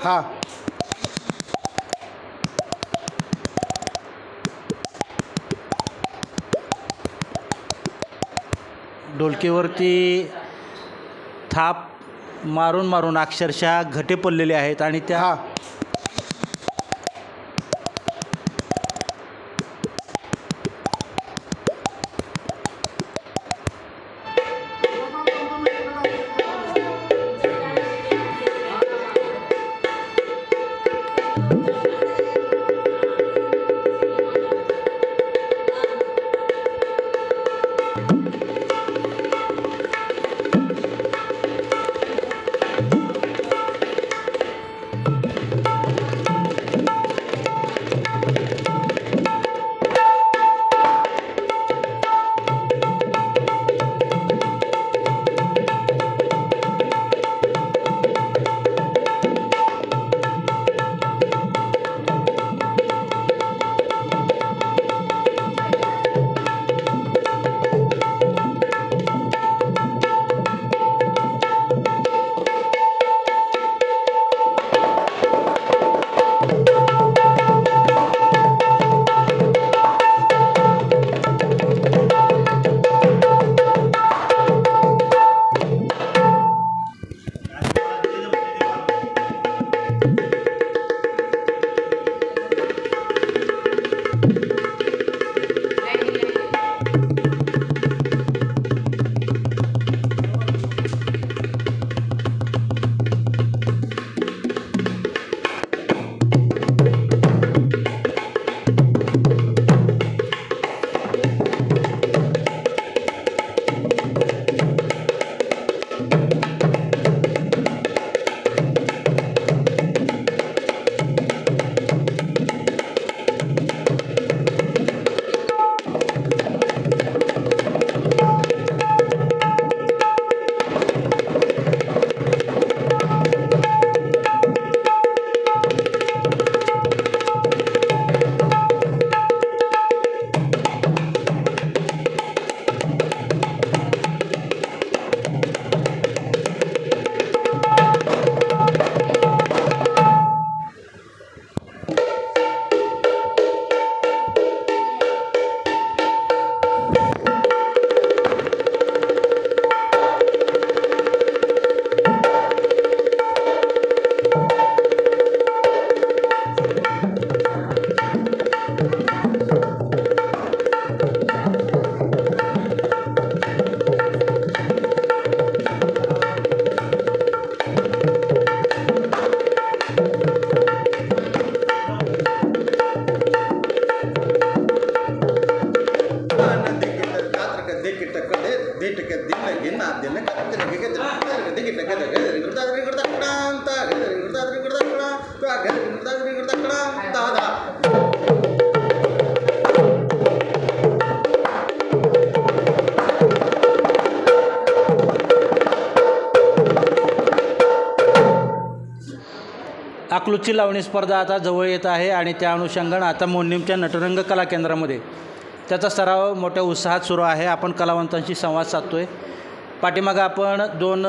हा. ढोलकीवरती थाप मारून मारून अक्षरशः घटे पडलेले आहेत आणि त्या हा. अकलूजची लावणी स्पर्धा आता जवळ येत आहे आणि त्या अनुषंगानं आता मोडणीमच्या नटरंग कला केंद्रामध्ये त्याचा सराव मोठ्या उत्साहात सुरू आहे. आपण कलावंतांशी संवाद साधतो आहे. पाठीमागं आपण 2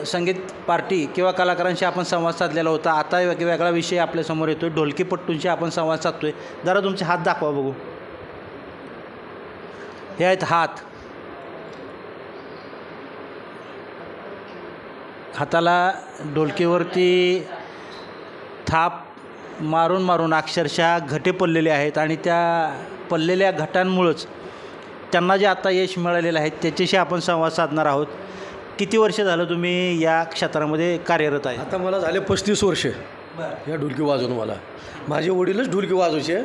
संगीत पार्टी किंवा कलाकारांशी आपण संवाद साधलेला होता. आता वेगवेगळा विषय आपल्यासमोर येतो आहे. ढोलकीपट्टूंशी आपण संवाद साधतो आहे. जरा तुमचे हात दाखवा बघू. हे आहेत हात. हाताला ढोलकीवरती थाप मारून मारून अक्षरशः घटे पडलेले आहेत आणि त्या पडलेल्या घटांमुळंच त्यांना जे आता यश मिळालेलं आहे त्याच्याशी आपण संवाद साधणार आहोत. किती वर्ष झालं तुम्ही या क्षेत्रामध्ये कार्यरत आहे? आता मला झाले 35 वर्ष या ढोलकी वाजवून. मला माझे वडीलच ढोलकी वाजवायचे.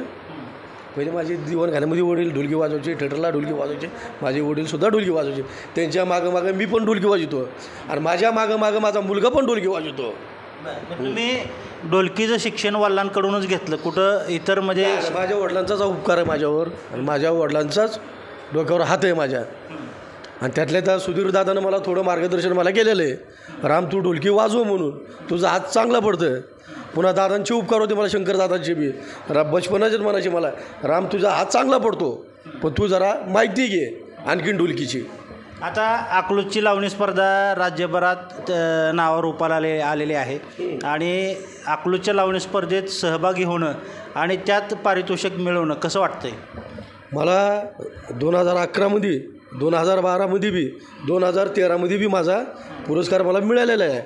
पहिले माझे दिवाणखान्यामध्ये वडील ढोलकी वाजवायचे, थिएटरला ढोलकी वाजवायचे. माझे वडीलसुद्धा ढोलकी वाजवायचे. त्यांच्या मागं मी पण ढोलकी वाजवतो आणि माझ्या मागं माझा मुलगा पण ढोलकी वाजवतो. तुम्ही ढोलकीचं शिक्षण वडिलांकडूनच घेतलं? कुठं इतर म्हणजे माझ्या वडिलांचाच उपकार आहे माझ्यावर आणि माझ्या वडिलांचाच डोक्यावर हात आहे माझ्या. आणि त्यातल्या त्या सुधीर दादानं मला थोडं मार्गदर्शन मला केलेलं आहे. राम तू ढोलकी वाजव म्हणून, तुझा हात चांगला पडतं. पुन्हा दादांचे उपकार होते मला, शंकर दादांचे बी. बचपनाचेच म्हणायचे मला, राम तुझा हात चांगला पडतो पण तू जरा माहिती घे आणखीन ढोलकीची. आता अकलूजची लावणी स्पर्धा राज्यभरात नावावर रूपाला आलेली आहे आणि अकलूजच्या लावणी स्पर्धेत सहभागी होणं आणि त्यात पारितोषिक मिळवणं कसं वाटतंय? मला 2011मध्ये 2012मध्ये बी 2013मध्ये बी माझा पुरस्कार मला मिळालेला आहे.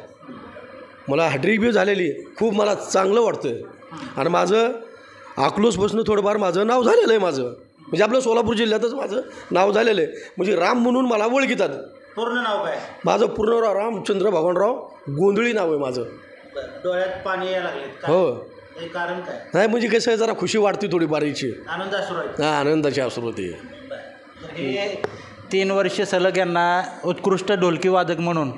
मला हॅट्रिक बी झालेली आहे. खूप मला चांगलं वाटतं आहे आणि माझं अकलूजपासून थोडंफार माझं नाव झालेलं आहे. माझं म्हणजे आपलं सोलापूर जिल्ह्यातच माझं नाव झालेलं आहे. म्हणजे राम म्हणून मला ओळखीतात. पूर्ण नाव काय? माझं पूर्ण नाव रामचंद्र भगवानराव गोंधळी नाव आहे माझं. डोळ्यात पाणी यायला लागले. हो. हे कारण काय? नाही म्हणजे कसं आहे, जरा खुशी वाटते थोडी बारीची. आनंद अश्रू आहे. हां, आनंदाची अश्रू होती. हे 3 वर्ष सलग यांना उत्कृष्ट ढोलकी वादक म्हणून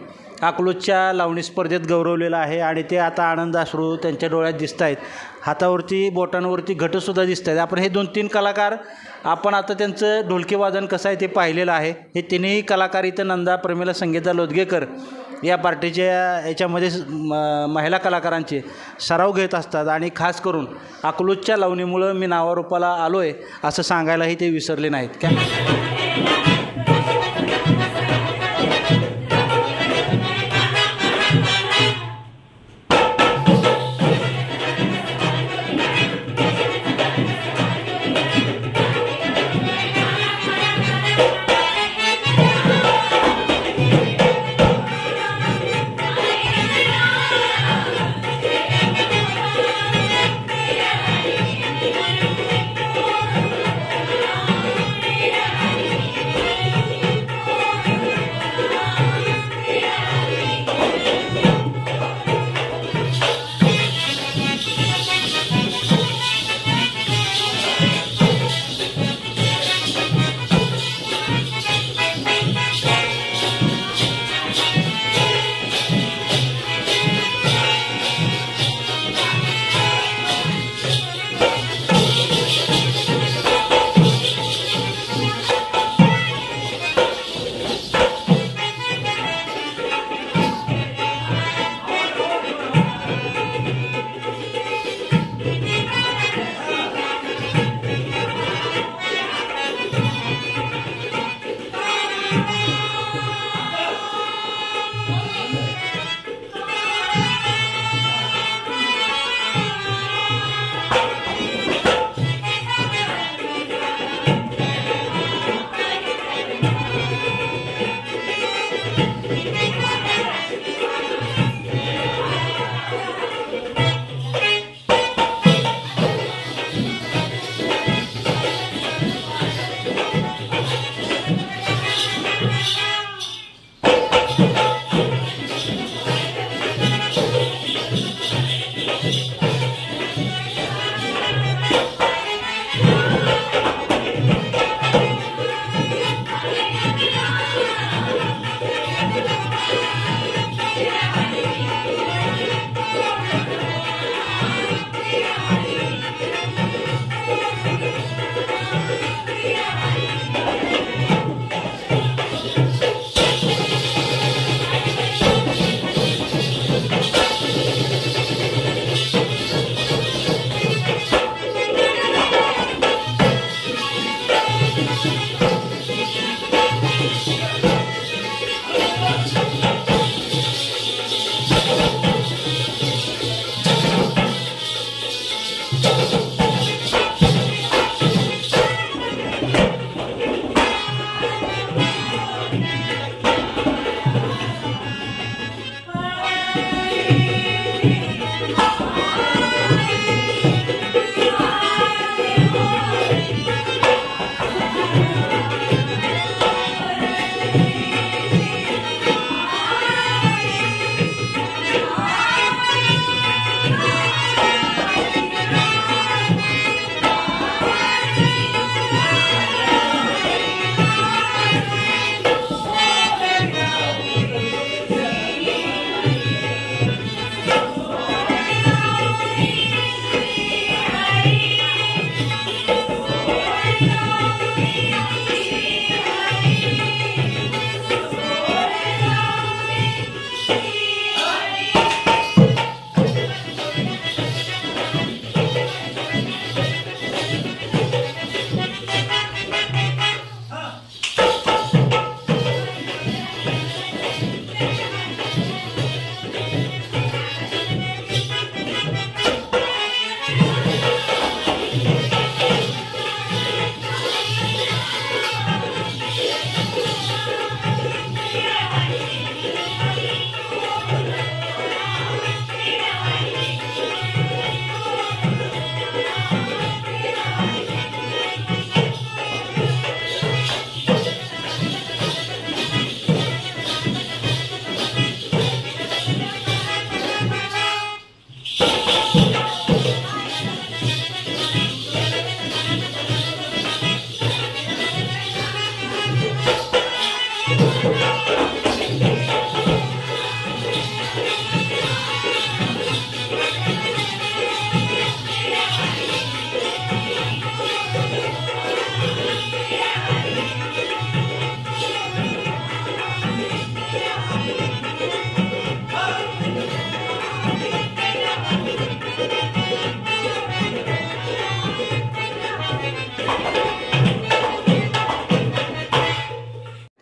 अकलूजच्या लावणी स्पर्धेत गौरवलेलं आहे आणि ते आता आनंद अश्रू त्यांच्या डोळ्यात दिसत आहेत. हातावरती बोटांवरती घटसुद्धा दिसत आहेत. आपण हे 2-3 कलाकार आपण आता त्यांचं ढोलकी वादन कसं आहे ते पाहिलेलं आहे. हे तिन्ही कलाकार इथं नंदा, प्रमिला, संगीता लोदगेकर या पार्टीच्या याच्यामध्ये महिला कलाकारांचे सराव घेत असतात आणि खास करून अकलूजच्या लावणीमुळं मी नावारूपाला आलो आहे असं सांगायलाही ते विसरले नाहीत. काय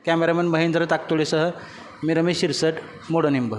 कॅमेरामॅन महेंद्र ताकतोळेसह मी रमेश शिरसट मोडनिंब.